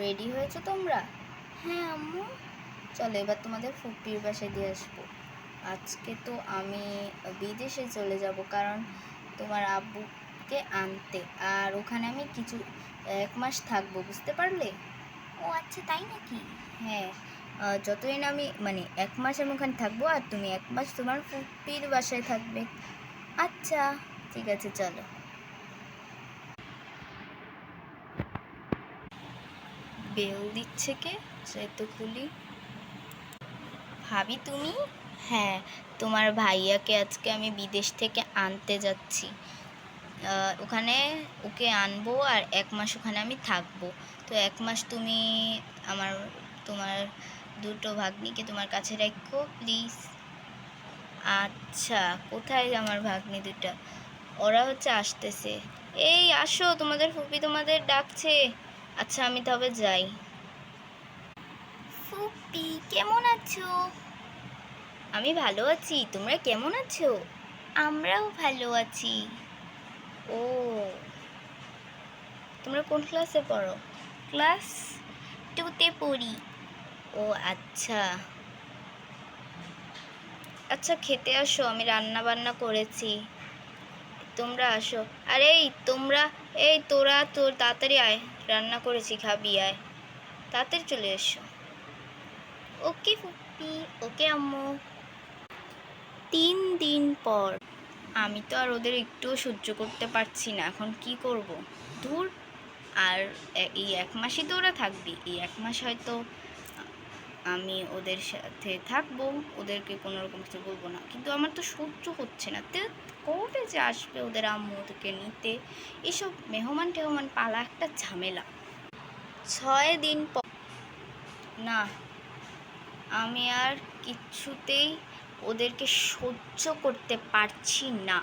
Ready হয়েছো তোমরা? হ্যাঁ আম্মু। চলো এবার তোমাদের ফুপির বাসায় দিয়ে আসবো। আজকে তো আমি বিদেশে চলে যাব, কারণ তোমার আব্বুকে আনতে, আর ওখানে আমি কিছু 1 মাস থাকবো, বুঝতে পারলে? ও আচ্ছা, তাই নাকি? হ্যাঁ, যতদিন আমি 1 মাস আমি ওখানে থাকবো, আর তুমি 1 মাস তোমার ফুপির বাসায় থাকবে। আচ্ছা, ঠিক আছে, চলো। বেল দিচ্ছে কে? সে তো খুলি। ভাবি তুমি? হ্যাঁ, তোমার ভাইয়াকে আজকে আমি বিদেশ থেকে আনতে যাচ্ছি। ওখানে ওকে আনবো, আর 1 মাস ওখানে আমি থাকবো। তো 1 মাস তুমি আমার তোমার দুটো ভাগ্নিকে তোমার কাছে রাখো প্লিজ। আচ্ছা, কোথায় আমার ভাগ্নি দুটা? ওরা আসতেছে। এই আসো, তোমাদের ফুপি তোমাদের ডাকছে। আচ্ছা, আমি তবে যাই। ফুপি কেমন আছো? আমি ভালো আছি, তোমরা কেমন আছো? আমরাও ভালো আছি। ও, তোমরা কোন ক্লাসে পড়ো? ক্লাস 2তে পড়ি। ও আচ্ছা। আচ্ছা, খেতে আসো, আমি রান্না বান্না করেছি। তোমরা আসো। আরে তোরা তোর তাড়াতাড়ি আয়, রান্না করেছি, খাবি আয়, তাড়াতাড়ি চলে এসো। ওকে ফুপি। ওকে আম্মু। 3 দিন পর। আমি তো আর ওদের একটুও সহ্য করতে পারছি না, এখন কি করব? দূর। আর এই 1 মাসই তো ওরা থাকবে, এই 1 মাস হয়তো আমি ওদের সাথে থাকবো, ওদেরকে কোনো রকম কিছু বলবো না, কিন্তু আমার তো সহ্য হচ্ছে না। তো কবে যে আসবে ওদের আম্মু ওদেরকে নিতে? এসব মেহমান টেহমান পালা একটা ঝামেলা। 6 দিন পর। না, আমি আর কিছুতেই ওদেরকে সহ্য করতে পারছি না।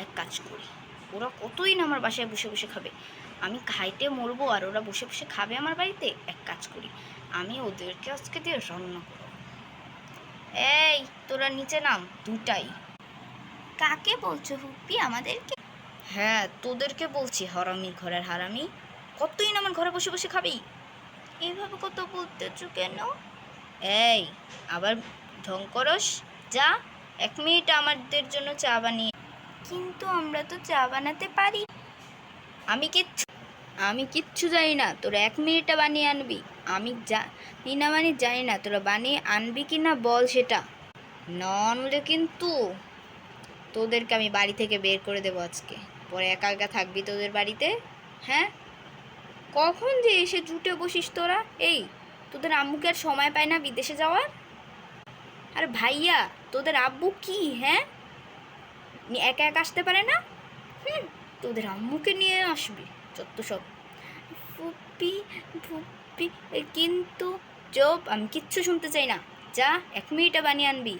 এক কাজ করি, ওরা কতদিন আমার বাসায় বসে বসে খাবে? আমি খাইতে মরবো আর ওরা বসে বসে খাবে আমার বাড়িতে? এক কাজ করি, আমি ওদেরকে আজকে দিয়ে রান্না করব। এই, তোরা নিচে নাম, দুটাই। কাকে বলছো হুপ্পি, আমাদেরকে? হ্যাঁ, তোদেরকে বলছি, হারামি, ঘরের হারামি। কতদিন আমার ঘরে বসে বসে খাবি? এইভাবে কত বলতেছো কেন? এই, আবার ঢং করস? যা, 1 মিনিট আমাদের জন্য চা বানিয়ে। কিন্তু আমরা তো চা বানাতে পারি। আমি কিচ্ছু জানি না, তোরা 1 মিনিটে বানিয়ে আনবি? আমি জানি না মানে জানি না, তোরা বানিয়ে আনবি কি না বল সেটা। না আনলে কিন্তু তোদেরকে আমি বাড়ি থেকে বের করে দেবো আজকে। পরে একা একা থাকবি তোদের বাড়িতে। হ্যাঁ, কখন যে এসে জুটে বসিস তোরা? এই, তোদের আম্মুকে আর সময় পায় না বিদেশে যাওয়ার? আর ভাইয়া, তোদের আব্বু কি, হ্যাঁ, একা একা আসতে পারে না? তোদের আম্মুকে নিয়ে আসবি, যত সব। ফুপি, ফুপি, কিন্তু চুপ, আমি কিচ্ছু শুনতে চাই না। যা, 1 মিনিটে বানিয়ে আনবি।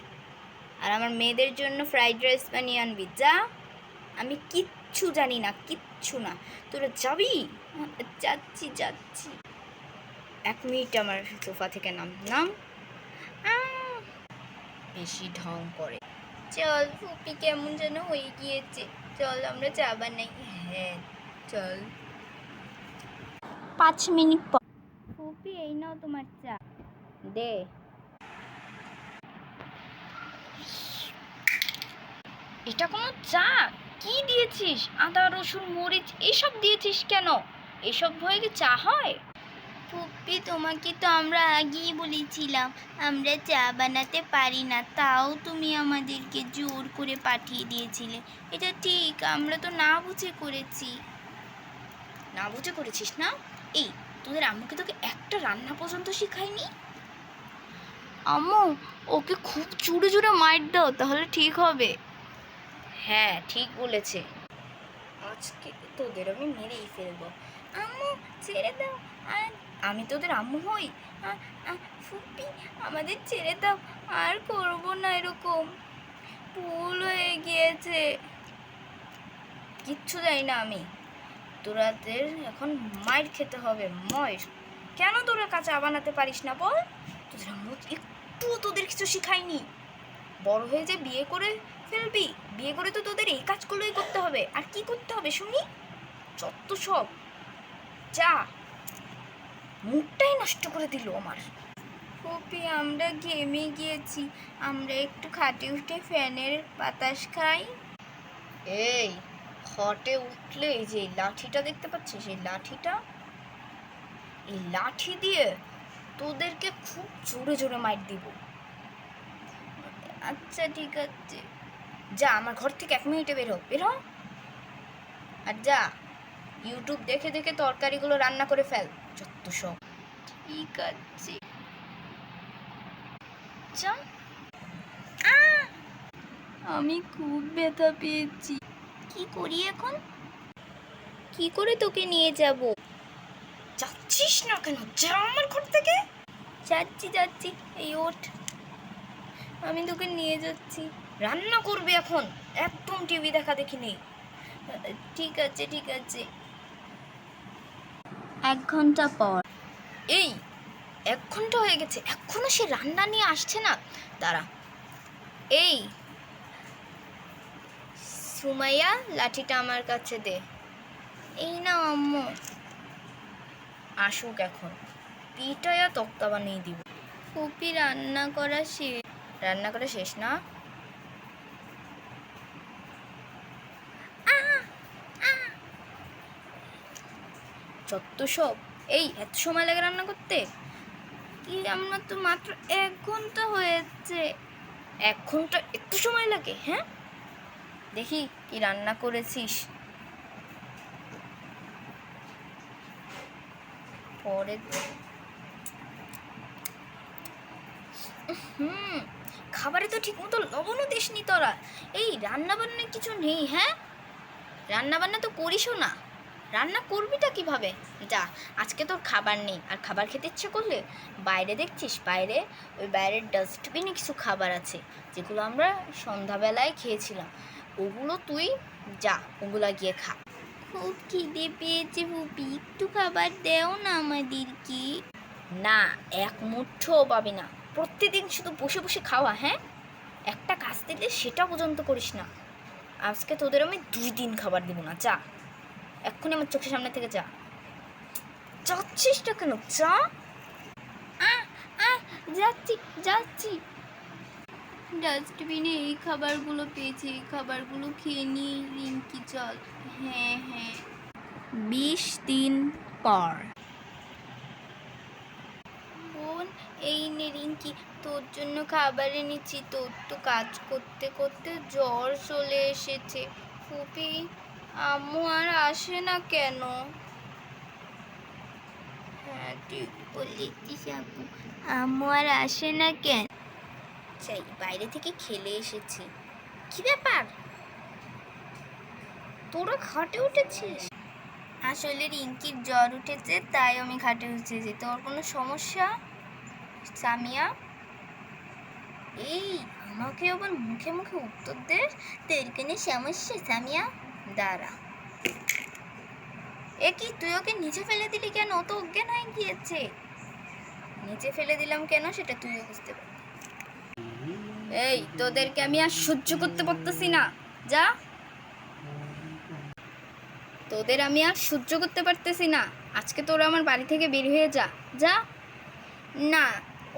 আর আমার মেয়েদের জন্য ফ্রাইড রাইস বানিয়ে আনবি, যা। আমি কিচ্ছু জানি না, কিচ্ছু না। তোরা যাবি? যাচ্ছি যাচ্ছি। 1 মিনিট আমার সোফা থেকে নাম, নাম। বেশি ঢং করে। চল, ফুপি কেমন যেন হয়ে গিয়েছে, চল আমরা চা বানাই। হ্যাঁ, চল। 5 মিনিট পর। ফুপি, এই নাও তোমার চা। দে। এটা কোনো চা? কি দিয়েছিস? আদা রসুন মরিচ এইসব দিয়েছিস কেন? এসব ভয়ে কি চা হয়? ফুপি, তোমাকে তো আমরা আগেই বলেছিলাম আমরা চা বানাতে পারি না, তাও তুমি আমাদেরকে জোর করে পাঠিয়ে দিয়েছিলে। এটা ঠিক, আমরা তো না বুঝে করেছি। না বুঝে করেছিস না? এই, তোদের আম্মুকে তোকে একটা রান্না পর্যন্ত শিখায়নি? আম্মু, ওকে খুব জোরে জোরে মাইর দাও, তাহলে ঠিক হবে। হ্যাঁ, ঠিক বলেছে। আজকে তোদের আমি মেরেই ফেলবো। আম্মু, ছেড়ে দাও। আমি তোদের আম্মু হই? ফুপি, আমাদের ছেড়ে দাও, আর করবো না এরকম, ভুল হয়ে গিয়েছে। কিচ্ছু জানি না আমি। তোরাদের এখন মাইর খেতে হবে, ময়ের। কেন তোরা কাঁচা বানাতে পারিস না বল? তোদের আম্মু একটু তোদের কিছু শিখায়নি? বড় হয়ে যে বিয়ে করে ফেলবি, বিয়ে করে তো তোদের এই কাজগুলোই করতে হবে। আর কি করতে হবে শুনি? যত সব। যা। মুডটাই নষ্ট করে দিল আমার। ফুপি আমরা ঘেমে গিয়েছি, আমরা একটু খাটে উঠে ফ্যানের বাতাস খাই। এই খাটে উঠলে এই যে লাঠিটা দেখতে পাচ্ছিস, এই লাঠিটা, এই লাঠি দিয়ে তোদেরকে খুব জোরে জোরে মাইর দিব। আচ্ছা ঠিক আছে, যা আমার ঘর থেকে 1 মিনিটে বের হ। আর যা ইউটিউব দেখে দেখে তরকারিগুলো রান্না করে ফেল, যত সব। ঠিক আছে যা। আমি খুব ব্যথা পেয়েছি, কি করি এখন? কি করে তোকে নিয়ে যাব? যাচ্ছিস না কেন? যা আমার ঘর থেকে। যাচ্ছি, এই ওঠ, আমি তোকে নিয়ে যাচ্ছি। রান্না করবে এখন, একদম টিভি দেখা দেখি নেই। ঠিক আছে 1 ঘন্টা পর। এই 1 ঘন্টা হয়ে গেছে, এখনো সে রান্না নিয়ে আসছে না। দাঁড়া, এই সুমাইয়া লাঠিটা আমার কাছে দে। এই না আম্মু। আসুক এখন, পিঠায়া তক্তা বানিয়ে দিব। ফুপি রান্না করা শেষ না? যত সব। এই এত সময় লাগে রান্না করতে? কি আমরা তো মাত্র 1 ঘন্টা হয়েছে। 1 ঘন্টা একটু সময় লাগে? হ্যাঁ, দেখি কি রান্না করেছিস। পরে খাবারে তো ঠিক মতো লবণও দিসনি তোরা। এই রান্না বান্না কিছু নেই? হ্যাঁ, রান্না বান্না তো করিসও না, রান্না করবিটা কিভাবে? যা, আজকে তোর খাবার নেই। আর খাবার খেতে ইচ্ছে করলে বাইরে দেখছিস, ওই বাইরের ডাস্টবিনে কিছু খাবার আছে, যেগুলো আমরা সন্ধ্যাবেলায় খেয়েছিলাম। ওগুলো তুই যা, ওগুলা গিয়ে খা। খুব খিদে পেয়েছে ফুপি, একটু খাবার দেও না আমাদেরকে। না, 1 মুঠোও পাবি না। প্রতিদিন শুধু বসে বসে খাওয়া। হ্যাঁ, একটা কাজ দিলে সেটা পর্যন্ত করিস না। আজকে তোদের আমি 2 দিন খাবার দিব না। যা, এক্ষুনি আমার চোখের সামনে থেকে যা। যাচ্ছিস না কেন? যা। যাচ্ছি। ডাস্টবিনে এই খাবারগুলো পেয়েছি, এই খাবারগুলো খেয়ে নিই রিঙ্কি, চল। হ্যাঁ 20 দিন পর। বোন, এই নে রিঙ্কি, তোর জন্য খাবার এনেছি। তোর তো কাজ করতে করতে জ্বর চলে এসেছে। ফুপি, আম্মু আর আসে না কেন? হ্যাঁ ঠিক বলেছিস আপু, আম্মু আর আসে না কেন? চাই বাইরে থেকে খেলে এসেছি। কি ব্যাপার, তোরা খাটে উঠেছিস? আসলে রিঙ্কির জ্বর উঠেছে, তাই আমি খাটে উঠেছি। তোর কোনো সমস্যা সামিয়া? এই আমাকে আবার মুখে মুখে উত্তর দে, তোর কোনো সমস্যা সামিয়া? দাঁড়া, এ কি, তুই ওকে নিচে ফেলে দিলি কেন? ও তো অজ্ঞান হয়ে গিয়েছে। নিচে ফেলে দিলাম কেন সেটা তুইও বুঝতে পারবি। এই তোদেরকে আমি আর সহ্য করতে পারতেছি না, যা। তোদের আমি আর সহ্য করতে পারতেছি না, আজকে তোরা আমার বাড়ি থেকে বের হয়ে যা। না,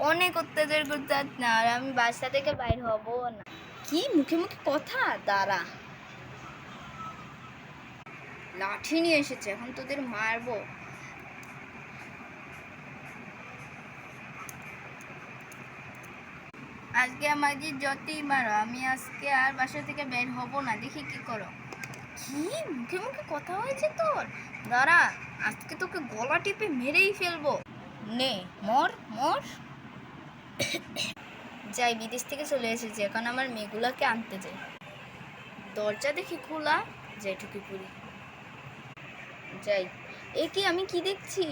অনেক অত্যাচার করতে না, আর আমি বাসা থেকে বাইর হব না। কি মুখে মুখে কথা? দাঁড়া, লাঠি নিয়ে এসেছে, এখন তোদের মারবো। আজকে আমাকে যতই মারো, আমি আজকে আর বাসা থেকে বের হব না। দেখি কি করো। কি মুখে মুখে কথা হয়েছে তোর? দাঁড়া, আজকে তোকে গলা টিপে মেরেই ফেলবো। নে, মর। যাই, বিদেশ থেকে চলে এসেছি, এখন আমার মেয়েগুলাকে আনতে যাই। দরজা দেখি খোলা, যাই ঢুকে পড়ি। যাই। এ কি, আমি কি দেখছি?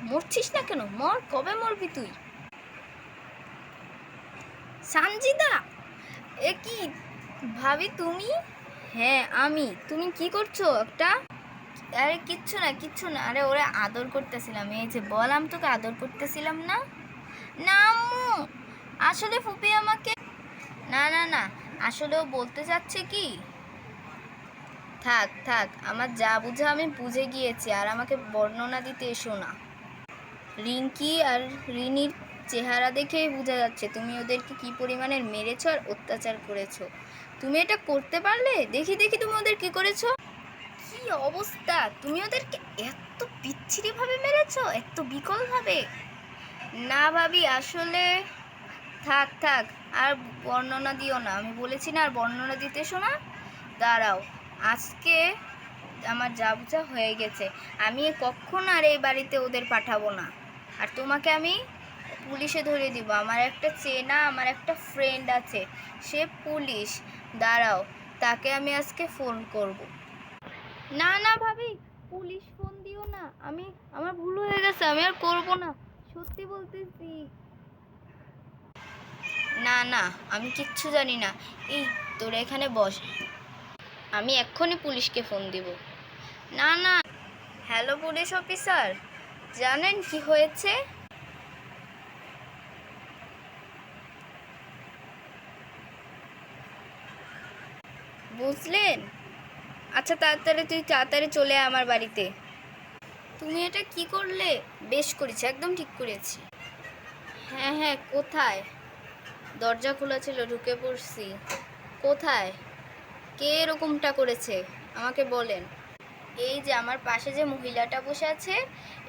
মরছিস না কেন? মর, কবে মরবি তুই? সানজিদা, এ কি ভাবি তুমি? হ্যাঁ আমি। তুমি কি করছো একটা? আরে কিচ্ছু না। আরে ওরা আদর করতেছিলাম, এই যে বললাম তোকে আদর করতেছিলাম না। না আম্মু, আসলে ফুপি আমাকে, না আসলে ও বলতে চাচ্ছে কি, থাক থাক, আমার যা বুঝা আমি বুঝে গিয়েছি, আর আমাকে বর্ণনা দিতে এসো না। রিঙ্কি আর রিনির চেহারা দেখেই বোঝা যাচ্ছে তুমি ওদেরকে কি পরিমাণের মেরেছো আর অত্যাচার করেছো। তুমি এটা করতে পারলে? দেখি দেখি তুমি ওদের কি করেছো। কি অবস্থা, তুমি ওদেরকে এত বিচ্ছিরিভাবে মেরেছো, এত বিকলভাবে? না ভাবি, আসলে থাক থাক, আর বর্ণনা দিও না, আমি বলেছি না আর বর্ণনা দিতে এসো না। দাঁড়াও, আজকে আমার যা বুঝা হয়ে গেছে, আমি কখনো আর এই বাড়িতে ওদের পাঠাবো না। আর তোমাকে আমি পুলিশে ধরে দিব। আমার একটা চেনা, আমার একটা ফ্রেন্ড আছে, সে পুলিশ। দাঁড়াও, তাকে আমি আজকে ফোন করব। না না ভাবি, পুলিশ ফোন দিও না, আমার ভুল হয়ে গেছে, আমি আর করব না, সত্যি বলতেছি। না না, আমি কিচ্ছু জানি না। এই, তোরা এখানে বস, আমি এক্ষুনি পুলিশকে ফোন দিব। না না। হ্যালো পুলিশ অফিসার, জানেন কি হয়েছে? বুঝলেন? আচ্ছা, তাড়াতাড়ি চলে আয় আমার বাড়িতে। তুমি এটা কি করলে? বেশ করেছি, একদম ঠিক করেছি। হ্যাঁ হ্যাঁ, কোথায়? দরজা খোলা ছিল, ঢুকে পড়ছি। কোথায়? কে এরকমটা করেছে আমাকে বলেন। এই যে আমার পাশে যে মহিলাটা বসে আছে,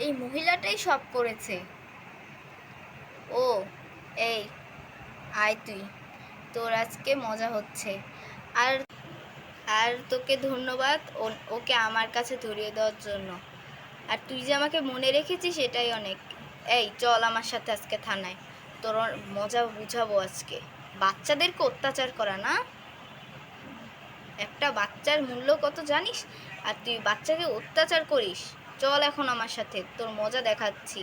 এই মহিলাটাই সব করেছে। ও, এই, আয় তুই, তোর আজকে মজা হচ্ছে। আর আর তোকে ধন্যবাদ ওকে আমার কাছে ধরিয়ে দেওয়ার জন্য। আর তুই যে আমাকে মনে রেখেছিস সেটাই অনেক। এই চল আমার সাথে আজকে থানায়, তোর মজা বুঝাবো আজকে। বাচ্চাদেরকে অত্যাচার করা না, একটা বাচ্চার মূল্য কত জানিস? আর তুই বাচ্চাকে অত্যাচার করিস। চল এখন আমার সাথে, তোর মজা দেখাচ্ছি।